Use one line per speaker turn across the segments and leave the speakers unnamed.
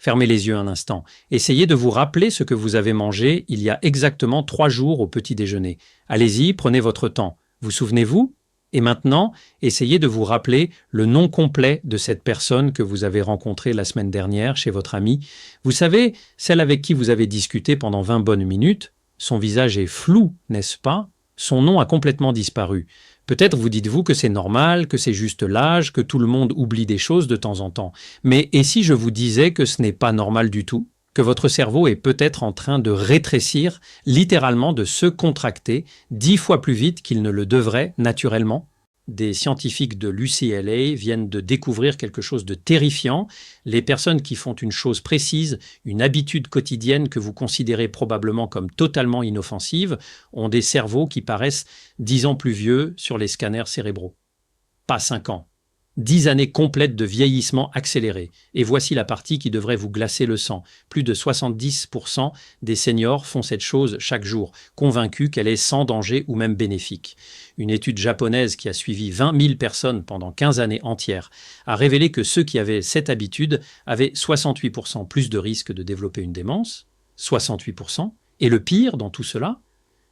Fermez les yeux un instant. Essayez de vous rappeler ce que vous avez mangé il y a exactement 3 jours au petit déjeuner. Allez-y, prenez votre temps. Vous souvenez-vous? Et maintenant, essayez de vous rappeler le nom complet de cette personne que vous avez rencontrée la semaine dernière chez votre ami. Vous savez, celle avec qui vous avez discuté pendant 20 bonnes minutes. Son visage est flou, n'est-ce pas? Son nom a complètement disparu. Peut-être vous dites-vous que c'est normal, que c'est juste l'âge, que tout le monde oublie des choses de temps en temps. Mais et si je vous disais que ce n'est pas normal du tout? Que votre cerveau est peut-être en train de rétrécir, littéralement de se contracter 10 fois plus vite qu'il ne le devrait naturellement? Des scientifiques de l'UCLA viennent de découvrir quelque chose de terrifiant. Les personnes qui font une chose précise, une habitude quotidienne que vous considérez probablement comme totalement inoffensive, ont des cerveaux qui paraissent 10 ans plus vieux sur les scanners cérébraux. Pas 5 ans. 10 années complètes de vieillissement accéléré. Et voici la partie qui devrait vous glacer le sang. Plus de 70% des seniors font cette chose chaque jour, convaincus qu'elle est sans danger ou même bénéfique. Une étude japonaise qui a suivi 20 000 personnes pendant 15 années entières a révélé que ceux qui avaient cette habitude avaient 68% plus de risques de développer une démence. 68%. Et le pire dans tout cela,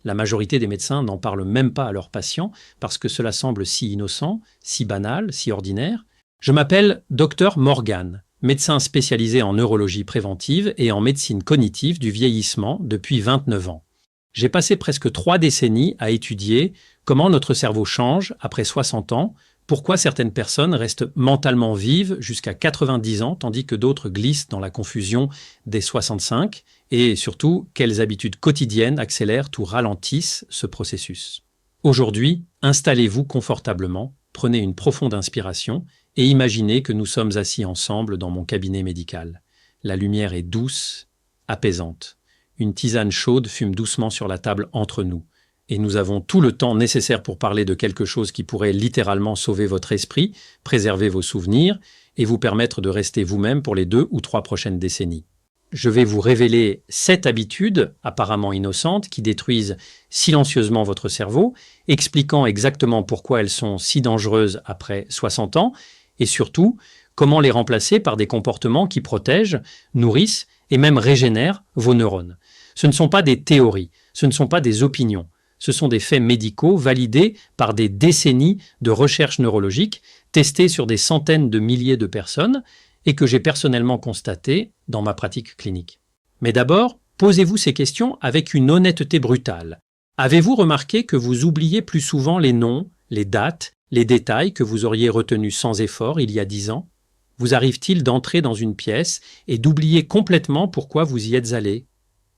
la majorité des médecins n'en parlent même pas à leurs patients parce que cela semble si innocent, si banal, si ordinaire. Je m'appelle Dr Morgan, médecin spécialisé en neurologie préventive et en médecine cognitive du vieillissement depuis 29 ans. J'ai passé presque 3 décennies à étudier comment notre cerveau change après 60 ans, pourquoi certaines personnes restent mentalement vives jusqu'à 90 ans tandis que d'autres glissent dans la confusion des 65, et surtout, quelles habitudes quotidiennes accélèrent ou ralentissent ce processus. Aujourd'hui, installez-vous confortablement, prenez une profonde inspiration et imaginez que nous sommes assis ensemble dans mon cabinet médical. La lumière est douce, apaisante. Une tisane chaude fume doucement sur la table entre nous. Et nous avons tout le temps nécessaire pour parler de quelque chose qui pourrait littéralement sauver votre esprit, préserver vos souvenirs et vous permettre de rester vous-même pour les 2 ou 3 prochaines décennies. Je vais vous révéler 7 habitudes apparemment innocentes qui détruisent silencieusement votre cerveau, expliquant exactement pourquoi elles sont si dangereuses après 60 ans et surtout comment les remplacer par des comportements qui protègent, nourrissent et même régénèrent vos neurones. Ce ne sont pas des théories, ce ne sont pas des opinions. Ce sont des faits médicaux validés par des décennies de recherche neurologique, testés sur des centaines de milliers de personnes et que j'ai personnellement constaté dans ma pratique clinique. Mais d'abord, posez-vous ces questions avec une honnêteté brutale. Avez-vous remarqué que vous oubliez plus souvent les noms, les dates, les détails que vous auriez retenus sans effort il y a 10 ans? Vous arrive-t-il d'entrer dans une pièce et d'oublier complètement pourquoi vous y êtes allé?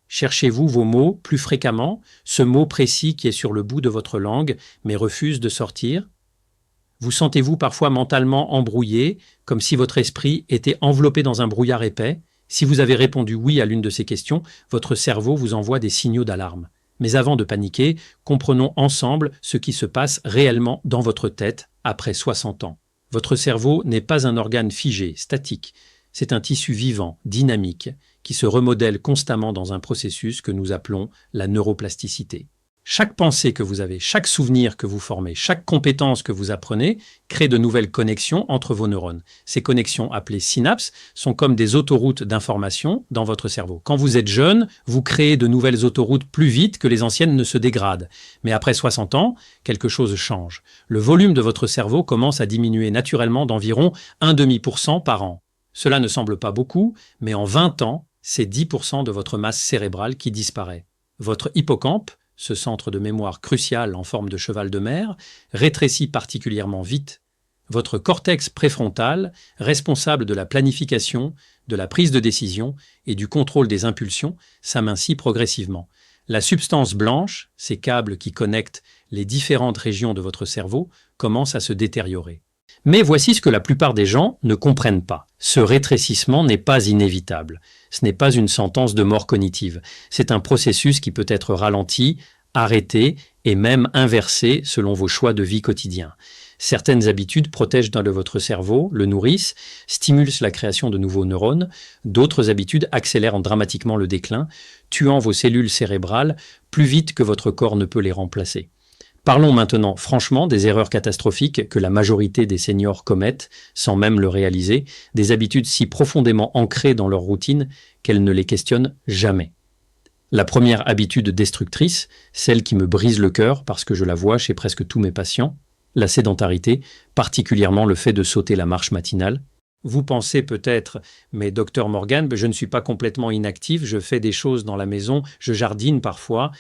Cherchez-vous vos mots plus fréquemment, ce mot précis qui est sur le bout de votre langue mais refuse de sortir? Vous sentez-vous parfois mentalement embrouillé, comme si votre esprit était enveloppé dans un brouillard épais? Si vous avez répondu oui à l'une de ces questions, votre cerveau vous envoie des signaux d'alarme. Mais avant de paniquer, comprenons ensemble ce qui se passe réellement dans votre tête après 60 ans. Votre cerveau n'est pas un organe figé, statique. C'est un tissu vivant, dynamique, qui se remodèle constamment dans un processus que nous appelons la neuroplasticité. Chaque pensée que vous avez, chaque souvenir que vous formez, chaque compétence que vous apprenez crée de nouvelles connexions entre vos neurones. Ces connexions, appelées synapses, sont comme des autoroutes d'information dans votre cerveau. Quand vous êtes jeune, vous créez de nouvelles autoroutes plus vite que les anciennes ne se dégradent. Mais après 60 ans, quelque chose change. Le volume de votre cerveau commence à diminuer naturellement d'environ 0,5% par an. Cela ne semble pas beaucoup, mais en 20 ans, c'est 10% de votre masse cérébrale qui disparaît. Votre hippocampe, ce centre de mémoire crucial en forme de cheval de mer, rétrécit particulièrement vite. Votre cortex préfrontal, responsable de la planification, de la prise de décision et du contrôle des impulsions, s'amincit progressivement. La substance blanche, ces câbles qui connectent les différentes régions de votre cerveau, commence à se détériorer. Mais voici ce que la plupart des gens ne comprennent pas. Ce rétrécissement n'est pas inévitable. Ce n'est pas une sentence de mort cognitive. C'est un processus qui peut être ralenti, arrêté et même inversé selon vos choix de vie quotidiens. Certaines habitudes protègent dans votre cerveau, le nourrissent, stimulent la création de nouveaux neurones. D'autres habitudes accélèrent dramatiquement le déclin, tuant vos cellules cérébrales plus vite que votre corps ne peut les remplacer. Parlons maintenant franchement des erreurs catastrophiques que la majorité des seniors commettent, sans même le réaliser, des habitudes si profondément ancrées dans leur routine qu'elles ne les questionnent jamais. La première habitude destructrice, celle qui me brise le cœur parce que je la vois chez presque tous mes patients, la sédentarité, particulièrement le fait de sauter la marche matinale. Vous pensez peut-être, mais docteur Morgan, je ne suis pas complètement inactif, je fais des choses dans la maison, je jardine parfois,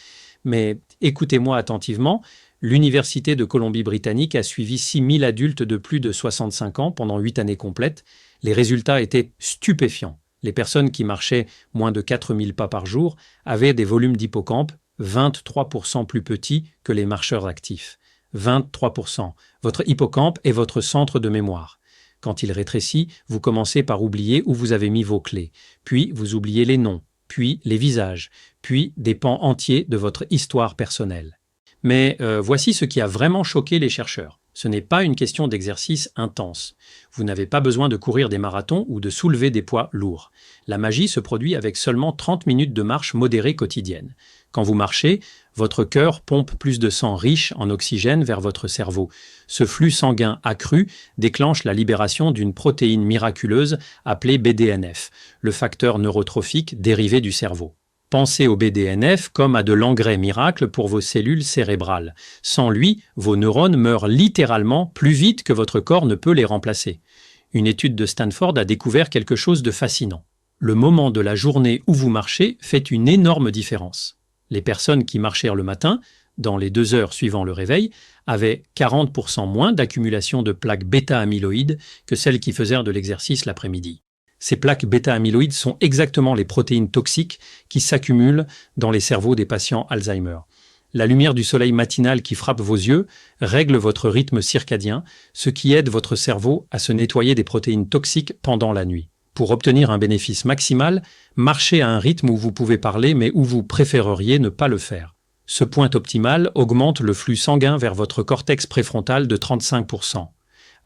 mais écoutez-moi attentivement, l'Université de Colombie-Britannique a suivi 6000 adultes de plus de 65 ans pendant 8 années complètes. Les résultats étaient stupéfiants. Les personnes qui marchaient moins de 4000 pas par jour avaient des volumes d'hippocampe 23% plus petits que les marcheurs actifs. 23%. Votre hippocampe est votre centre de mémoire. Quand il rétrécit, vous commencez par oublier où vous avez mis vos clés. Puis vous oubliez les noms, puis les visages, puis des pans entiers de votre histoire personnelle. Mais voici ce qui a vraiment choqué les chercheurs. Ce n'est pas une question d'exercice intense. Vous n'avez pas besoin de courir des marathons ou de soulever des poids lourds. La magie se produit avec seulement 30 minutes de marche modérée quotidienne. Quand vous marchez, votre cœur pompe plus de sang riche en oxygène vers votre cerveau. Ce flux sanguin accru déclenche la libération d'une protéine miraculeuse appelée BDNF, le facteur neurotrophique dérivé du cerveau. Pensez au BDNF comme à de l'engrais miracle pour vos cellules cérébrales. Sans lui, vos neurones meurent littéralement plus vite que votre corps ne peut les remplacer. Une étude de Stanford a découvert quelque chose de fascinant. Le moment de la journée où vous marchez fait une énorme différence. Les personnes qui marchèrent le matin, dans les 2 heures suivant le réveil, avaient 40% moins d'accumulation de plaques bêta-amyloïdes que celles qui faisaient de l'exercice l'après-midi. Ces plaques bêta-amyloïdes sont exactement les protéines toxiques qui s'accumulent dans les cerveaux des patients Alzheimer. La lumière du soleil matinal qui frappe vos yeux règle votre rythme circadien, ce qui aide votre cerveau à se nettoyer des protéines toxiques pendant la nuit. Pour obtenir un bénéfice maximal, marchez à un rythme où vous pouvez parler mais où vous préféreriez ne pas le faire. Ce point optimal augmente le flux sanguin vers votre cortex préfrontal de 35%.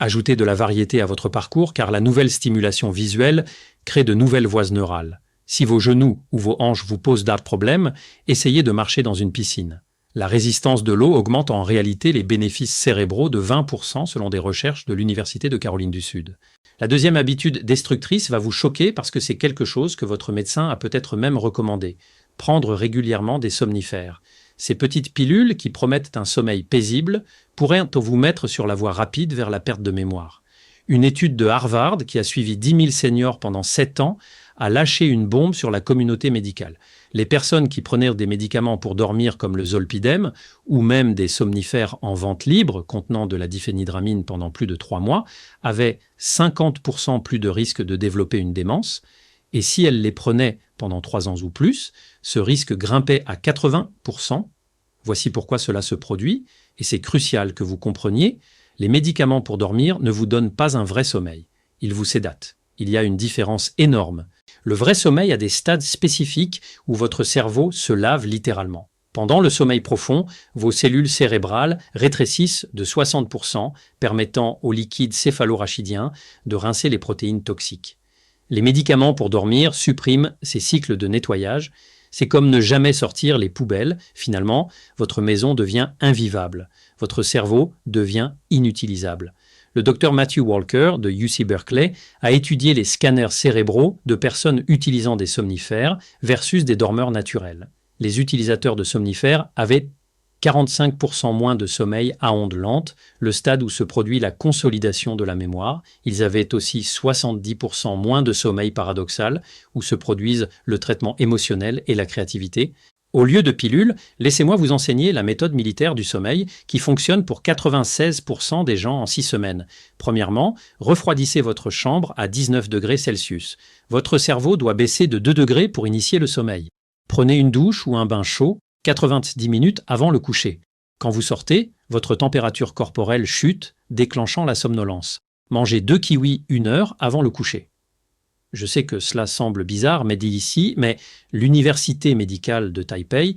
Ajoutez de la variété à votre parcours car la nouvelle stimulation visuelle crée de nouvelles voies neurales. Si vos genoux ou vos hanches vous posent d'autres problèmes, essayez de marcher dans une piscine. La résistance de l'eau augmente en réalité les bénéfices cérébraux de 20% selon des recherches de l'Université de Caroline du Sud. La deuxième habitude destructrice va vous choquer parce que c'est quelque chose que votre médecin a peut-être même recommandé. Prendre régulièrement des somnifères. Ces petites pilules qui promettent un sommeil paisible pourraient vous mettre sur la voie rapide vers la perte de mémoire. Une étude de Harvard qui a suivi 10 000 seniors pendant 7 ans a lâché une bombe sur la communauté médicale. Les personnes qui prenaient des médicaments pour dormir comme le zolpidem ou même des somnifères en vente libre contenant de la diphénhydramine pendant plus de 3 mois avaient 50% plus de risque de développer une démence et si elles les prenaient pendant 3 ans ou plus, ce risque grimpait à 80%. Voici pourquoi cela se produit et c'est crucial que vous compreniez, les médicaments pour dormir ne vous donnent pas un vrai sommeil, ils vous sédatent. Il y a une différence énorme. Le vrai sommeil a des stades spécifiques où votre cerveau se lave littéralement. Pendant le sommeil profond, vos cellules cérébrales rétrécissent de 60%, permettant au liquide céphalorachidien de rincer les protéines toxiques. Les médicaments pour dormir suppriment ces cycles de nettoyage. C'est comme ne jamais sortir les poubelles. Finalement, votre maison devient invivable. Votre cerveau devient inutilisable. Le docteur Matthew Walker de UC Berkeley a étudié les scanners cérébraux de personnes utilisant des somnifères versus des dormeurs naturels. Les utilisateurs de somnifères avaient 45% moins de sommeil à ondes lentes, le stade où se produit la consolidation de la mémoire. Ils avaient aussi 70% moins de sommeil paradoxal, où se produisent le traitement émotionnel et la créativité. Au lieu de pilules, laissez-moi vous enseigner la méthode militaire du sommeil qui fonctionne pour 96% des gens en 6 semaines. Premièrement, refroidissez votre chambre à 19 degrés Celsius. Votre cerveau doit baisser de 2 degrés pour initier le sommeil. Prenez une douche ou un bain chaud 90 minutes avant le coucher. Quand vous sortez, votre température corporelle chute, déclenchant la somnolence. Mangez 2 kiwis 1 heure avant le coucher. Je sais que cela semble bizarre, mais dit ici, mais l'université médicale de Taipei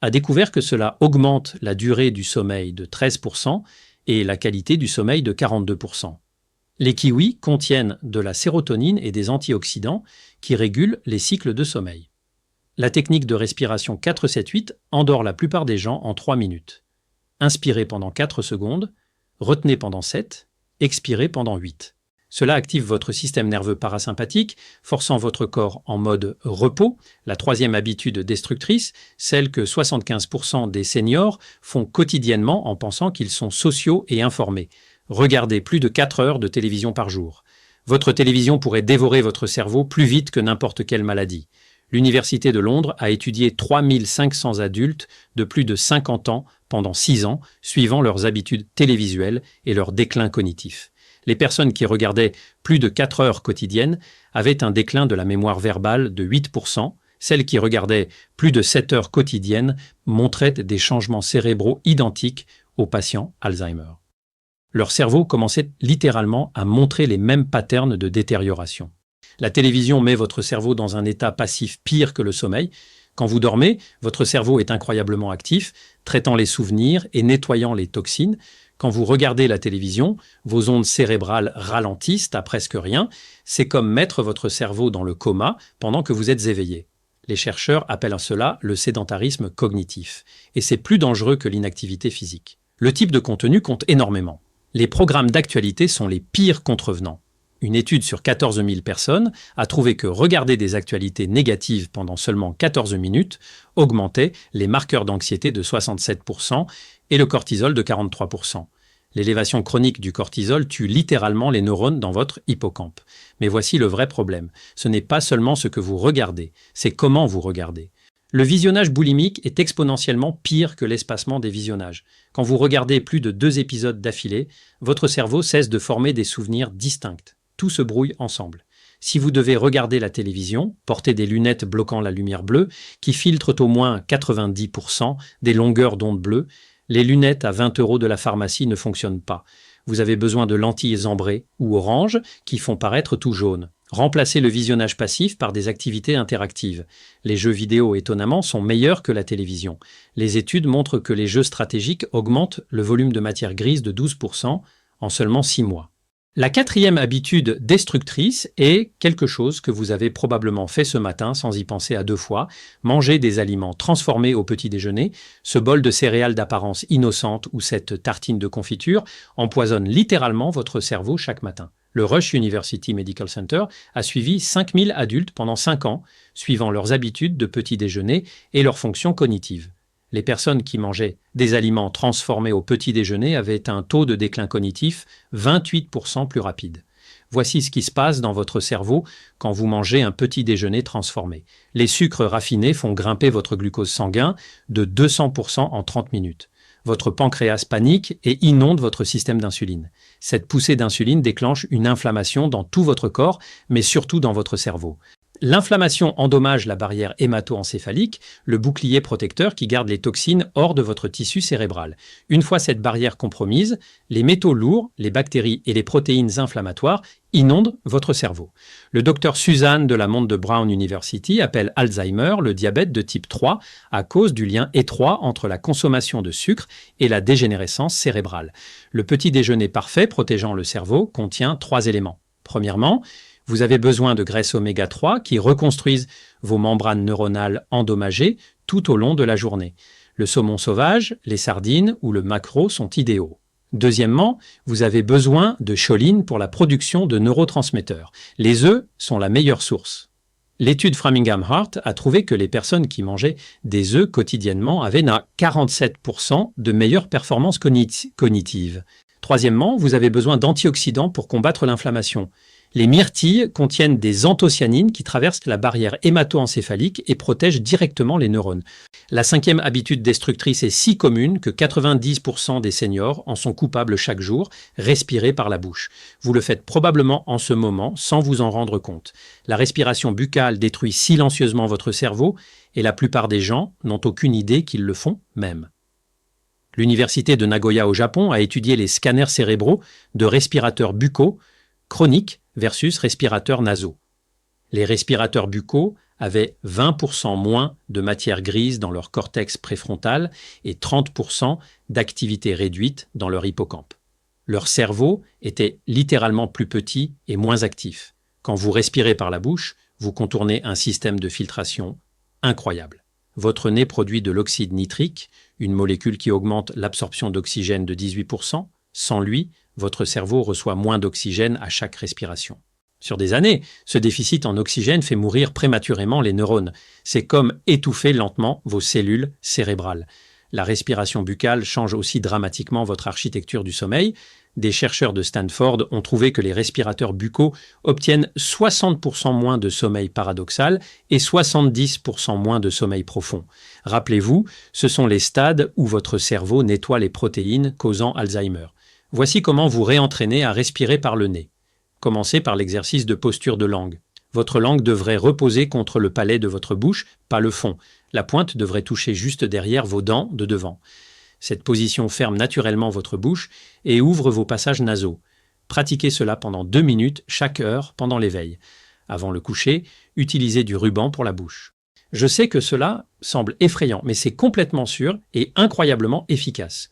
a découvert que cela augmente la durée du sommeil de 13% et la qualité du sommeil de 42%. Les kiwis contiennent de la sérotonine et des antioxydants qui régulent les cycles de sommeil. La technique de respiration 4-7-8 endort la plupart des gens en 3 minutes. Inspirez pendant 4 secondes, retenez pendant 7, expirez pendant 8. Cela active votre système nerveux parasympathique, forçant votre corps en mode repos, la troisième habitude destructrice, celle que 75% des seniors font quotidiennement en pensant qu'ils sont sociaux et informés. Regardez plus de 4 heures de télévision par jour. Votre télévision pourrait dévorer votre cerveau plus vite que n'importe quelle maladie. L'Université de Londres a étudié 3500 adultes de plus de 50 ans pendant 6 ans, suivant leurs habitudes télévisuelles et leur déclin cognitif. Les personnes qui regardaient plus de 4 heures quotidiennes avaient un déclin de la mémoire verbale de 8%. Celles qui regardaient plus de 7 heures quotidiennes montraient des changements cérébraux identiques aux patients Alzheimer. Leur cerveau commençait littéralement à montrer les mêmes patterns de détérioration. La télévision met votre cerveau dans un état passif pire que le sommeil. Quand vous dormez, votre cerveau est incroyablement actif, traitant les souvenirs et nettoyant les toxines. Quand vous regardez la télévision, vos ondes cérébrales ralentissent à presque rien. C'est comme mettre votre cerveau dans le coma pendant que vous êtes éveillé. Les chercheurs appellent cela le sédentarisme cognitif. Et c'est plus dangereux que l'inactivité physique. Le type de contenu compte énormément. Les programmes d'actualité sont les pires contrevenants. Une étude sur 14 000 personnes a trouvé que regarder des actualités négatives pendant seulement 14 minutes augmentait les marqueurs d'anxiété de 67% et le cortisol de 43%. L'élévation chronique du cortisol tue littéralement les neurones dans votre hippocampe. Mais voici le vrai problème. Ce n'est pas seulement ce que vous regardez, c'est comment vous regardez. Le visionnage boulimique est exponentiellement pire que l'espacement des visionnages. Quand vous regardez plus de 2 épisodes d'affilée, votre cerveau cesse de former des souvenirs distincts. Tout se brouille ensemble. Si vous devez regarder la télévision, portez des lunettes bloquant la lumière bleue qui filtrent au moins 90% des longueurs d'onde bleues. Les lunettes à 20 € de la pharmacie ne fonctionnent pas. Vous avez besoin de lentilles ambrées ou oranges qui font paraître tout jaune. Remplacez le visionnage passif par des activités interactives. Les jeux vidéo, étonnamment, sont meilleurs que la télévision. Les études montrent que les jeux stratégiques augmentent le volume de matière grise de 12% en seulement 6 mois. La quatrième habitude destructrice est quelque chose que vous avez probablement fait ce matin sans y penser à 2 fois, manger des aliments transformés au petit déjeuner. Ce bol de céréales d'apparence innocente ou cette tartine de confiture empoisonne littéralement votre cerveau chaque matin. Le Rush University Medical Center a suivi 5000 adultes pendant 5 ans, suivant leurs habitudes de petit déjeuner et leurs fonctions cognitives. Les personnes qui mangeaient des aliments transformés au petit déjeuner avaient un taux de déclin cognitif 28% plus rapide. Voici ce qui se passe dans votre cerveau quand vous mangez un petit déjeuner transformé. Les sucres raffinés font grimper votre glucose sanguin de 200% en 30 minutes. Votre pancréas panique et inonde votre système d'insuline. Cette poussée d'insuline déclenche une inflammation dans tout votre corps, mais surtout dans votre cerveau. L'inflammation endommage la barrière hémato-encéphalique, le bouclier protecteur qui garde les toxines hors de votre tissu cérébral. Une fois cette barrière compromise, les métaux lourds, les bactéries et les protéines inflammatoires inondent votre cerveau. Le docteur Suzanne de la Mount de Brown University appelle Alzheimer le diabète de type 3 à cause du lien étroit entre la consommation de sucre et la dégénérescence cérébrale. Le petit déjeuner parfait protégeant le cerveau contient 3 éléments. Premièrement, vous avez besoin de graisses oméga 3 qui reconstruisent vos membranes neuronales endommagées tout au long de la journée. Le saumon sauvage, les sardines ou le maquereau sont idéaux. Deuxièmement, vous avez besoin de choline pour la production de neurotransmetteurs. Les œufs sont la meilleure source. L'étude Framingham Heart a trouvé que les personnes qui mangeaient des œufs quotidiennement avaient 47% de meilleures performances cognitives. Troisièmement, vous avez besoin d'antioxydants pour combattre l'inflammation. Les myrtilles contiennent des anthocyanines qui traversent la barrière hémato-encéphalique et protègent directement les neurones. La 5e habitude destructrice est si commune que 90% des seniors en sont coupables chaque jour, respirer par la bouche. Vous le faites probablement en ce moment sans vous en rendre compte. La respiration buccale détruit silencieusement votre cerveau et la plupart des gens n'ont aucune idée qu'ils le font même. L'université de Nagoya au Japon a étudié les scanners cérébraux de respirateurs buccaux chroniques versus respirateurs nasaux. Les respirateurs buccaux avaient 20% moins de matière grise dans leur cortex préfrontal et 30% d'activité réduite dans leur hippocampe. Leur cerveau était littéralement plus petit et moins actif. Quand vous respirez par la bouche, vous contournez un système de filtration incroyable. Votre nez produit de l'oxyde nitrique, une molécule qui augmente l'absorption d'oxygène de 18%. Sans lui, votre cerveau reçoit moins d'oxygène à chaque respiration. Sur des années, ce déficit en oxygène fait mourir prématurément les neurones. C'est comme étouffer lentement vos cellules cérébrales. La respiration buccale change aussi dramatiquement votre architecture du sommeil. Des chercheurs de Stanford ont trouvé que les respirateurs buccaux obtiennent 60% moins de sommeil paradoxal et 70% moins de sommeil profond. Rappelez-vous, ce sont les stades où votre cerveau nettoie les protéines causant Alzheimer. Voici comment vous réentraîner à respirer par le nez. Commencez par l'exercice de posture de langue. Votre langue devrait reposer contre le palais de votre bouche, pas le fond. La pointe devrait toucher juste derrière vos dents de devant. Cette position ferme naturellement votre bouche et ouvre vos passages nasaux. Pratiquez cela pendant 2 minutes chaque heure pendant l'éveil. Avant le coucher, utilisez du ruban pour la bouche. Je sais que cela semble effrayant, mais c'est complètement sûr et incroyablement efficace.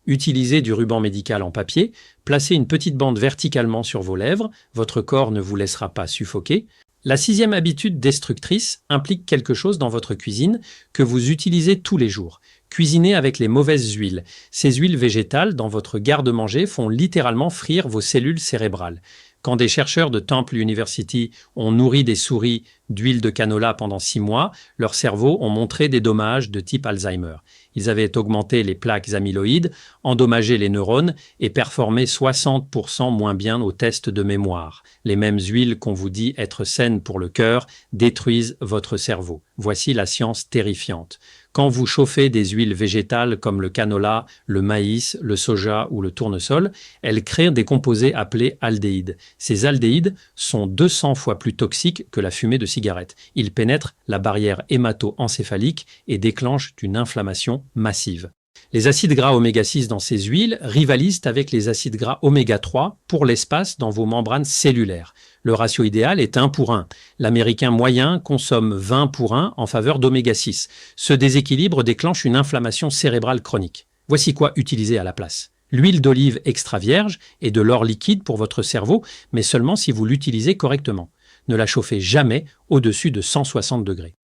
Utilisez du ruban médical en papier, placez une petite bande verticalement sur vos lèvres, votre corps ne vous laissera pas suffoquer. La 6e habitude destructrice implique quelque chose dans votre cuisine que vous utilisez tous les jours. Cuisinez avec les mauvaises huiles. Ces huiles végétales dans votre garde-manger font littéralement frire vos cellules cérébrales. Quand des chercheurs de Temple University ont nourri des souris d'huile de canola pendant 6 mois, leurs cerveaux ont montré des dommages de type Alzheimer. Ils avaient augmenté les plaques amyloïdes, endommagé les neurones et performé 60% moins bien aux tests de mémoire. Les mêmes huiles qu'on vous dit être saines pour le cœur détruisent votre cerveau. Voici la science terrifiante. Quand vous chauffez des huiles végétales comme le canola, le maïs, le soja ou le tournesol, elles créent des composés appelés aldéhydes. Ces aldéhydes sont 200 fois plus toxiques que la fumée de cigarette. Ils pénètrent la barrière hémato-encéphalique et déclenchent une inflammation massive. Les acides gras oméga 6 dans ces huiles rivalisent avec les acides gras oméga 3 pour l'espace dans vos membranes cellulaires. Le ratio idéal est 1 pour 1. L'Américain moyen consomme 20 pour 1 en faveur d'oméga 6. Ce déséquilibre déclenche une inflammation cérébrale chronique. Voici quoi utiliser à la place. L'huile d'olive extra vierge est de l'or liquide pour votre cerveau, mais seulement si vous l'utilisez correctement. Ne la chauffez jamais au-dessus de 160 degrés.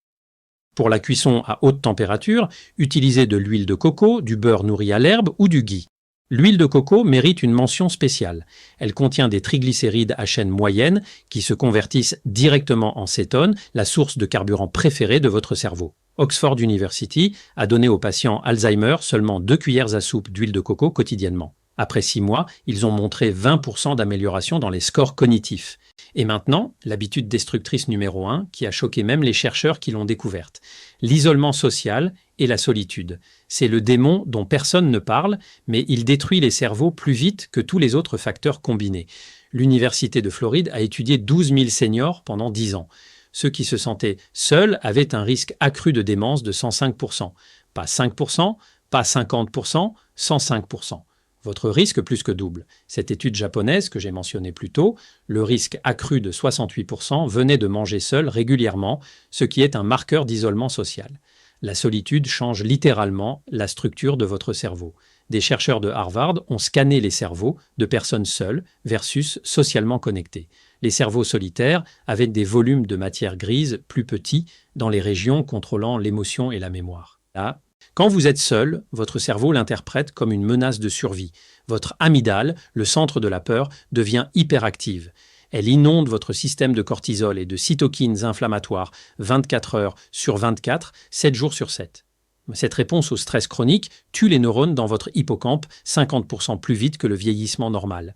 Pour la cuisson à haute température, utilisez de l'huile de coco, du beurre nourri à l'herbe ou du ghee. L'huile de coco mérite une mention spéciale. Elle contient des triglycérides à chaîne moyenne qui se convertissent directement en cétone, la source de carburant préférée de votre cerveau. Oxford University a donné aux patients Alzheimer seulement 2 cuillères à soupe d'huile de coco quotidiennement. Après 6 mois, ils ont montré 20% d'amélioration dans les scores cognitifs. Et maintenant, l'habitude destructrice numéro 1, qui a choqué même les chercheurs qui l'ont découverte. L'isolement social et la solitude. C'est le démon dont personne ne parle, mais il détruit les cerveaux plus vite que tous les autres facteurs combinés. L'Université de Floride a étudié 12 000 seniors pendant 10 ans. Ceux qui se sentaient seuls avaient un risque accru de démence de 105%. Pas 5%, pas 50%, 105%. Votre risque plus que double. Cette étude japonaise que j'ai mentionnée plus tôt, le risque accru de 68% venait de manger seul régulièrement, ce qui est un marqueur d'isolement social. La solitude change littéralement la structure de votre cerveau. Des chercheurs de Harvard ont scanné les cerveaux de personnes seules versus socialement connectées. Les cerveaux solitaires avaient des volumes de matière grise plus petits dans les régions contrôlant l'émotion et la mémoire. Là, quand vous êtes seul, votre cerveau l'interprète comme une menace de survie. Votre amygdale, le centre de la peur, devient hyperactive. Elle inonde votre système de cortisol et de cytokines inflammatoires 24 heures sur 24, 7 jours sur 7. Cette réponse au stress chronique tue les neurones dans votre hippocampe 50% plus vite que le vieillissement normal.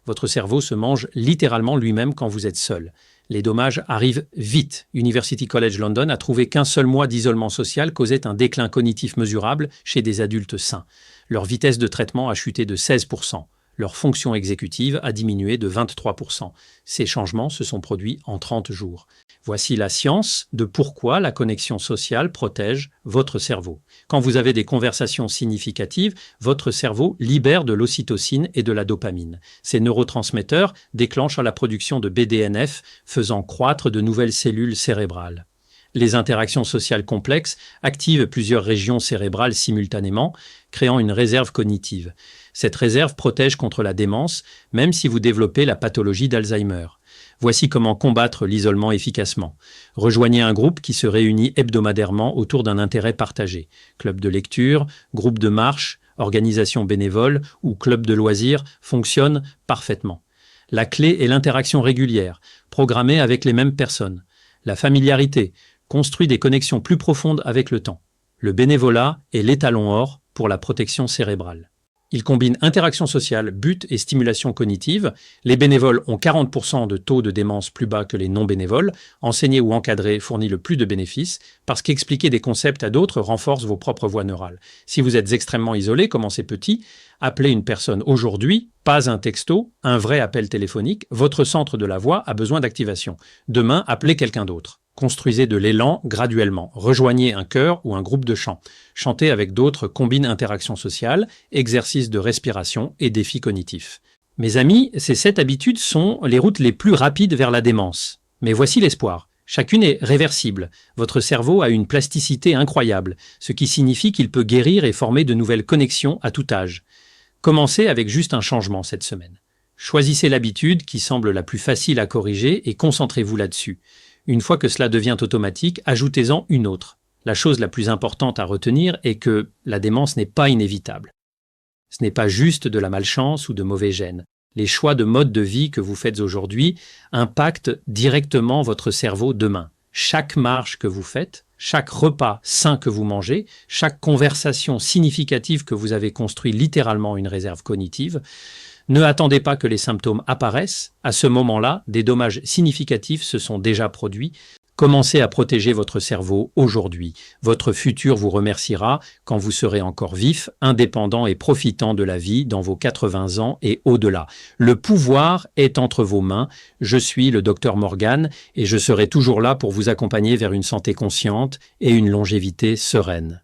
Votre cerveau se mange littéralement lui-même quand vous êtes seul. Les dommages arrivent vite. University College London a trouvé qu'un seul mois d'isolement social causait un déclin cognitif mesurable chez des adultes sains. Leur vitesse de traitement a chuté de 16%. Leur fonction exécutive a diminué de 23%. Ces changements se sont produits en 30 jours. Voici la science de pourquoi la connexion sociale protège votre cerveau. Quand vous avez des conversations significatives, votre cerveau libère de l'ocytocine et de la dopamine. Ces neurotransmetteurs déclenchent la production de BDNF, faisant croître de nouvelles cellules cérébrales. Les interactions sociales complexes activent plusieurs régions cérébrales simultanément, créant une réserve cognitive. Cette réserve protège contre la démence, même si vous développez la pathologie d'Alzheimer. Voici comment combattre l'isolement efficacement. Rejoignez un groupe qui se réunit hebdomadairement autour d'un intérêt partagé. Club de lecture, groupe de marche, organisation bénévole ou club de loisirs fonctionnent parfaitement. La clé est l'interaction régulière, programmée avec les mêmes personnes. La familiarité construit des connexions plus profondes avec le temps. Le bénévolat est l'étalon or pour la protection cérébrale. Il combine interaction sociale, but et stimulation cognitive. Les bénévoles ont 40% de taux de démence plus bas que les non-bénévoles. Enseigner ou encadrer fournit le plus de bénéfices parce qu'expliquer des concepts à d'autres renforce vos propres voies neurales. Si vous êtes extrêmement isolé, commencez petit. Appelez une personne aujourd'hui, pas un texto, un vrai appel téléphonique. Votre centre de la voix a besoin d'activation. Demain, appelez quelqu'un d'autre. Construisez de l'élan graduellement. Rejoignez un chœur ou un groupe de chant. Chantez avec d'autres combine interaction sociale, exercice de respiration et défis cognitifs. Mes amis, ces 7 habitudes sont les routes les plus rapides vers la démence. Mais voici l'espoir. Chacune est réversible. Votre cerveau a une plasticité incroyable, ce qui signifie qu'il peut guérir et former de nouvelles connexions à tout âge. Commencez avec juste un changement cette semaine. Choisissez l'habitude qui semble la plus facile à corriger et concentrez-vous là-dessus. Une fois que cela devient automatique, ajoutez-en une autre. La chose la plus importante à retenir est que la démence n'est pas inévitable. Ce n'est pas juste de la malchance ou de mauvais gènes. Les choix de mode de vie que vous faites aujourd'hui impactent directement votre cerveau demain. Chaque marche que vous faites, chaque repas sain que vous mangez, chaque conversation significative que vous avez construit littéralement une réserve cognitive. Ne attendez pas que les symptômes apparaissent. À ce moment-là, des dommages significatifs se sont déjà produits. Commencez à protéger votre cerveau aujourd'hui. Votre futur vous remerciera quand vous serez encore vif, indépendant et profitant de la vie dans vos 80 ans et au-delà. Le pouvoir est entre vos mains. Je suis le Dr Morgan et je serai toujours là pour vous accompagner vers une santé consciente et une longévité sereine.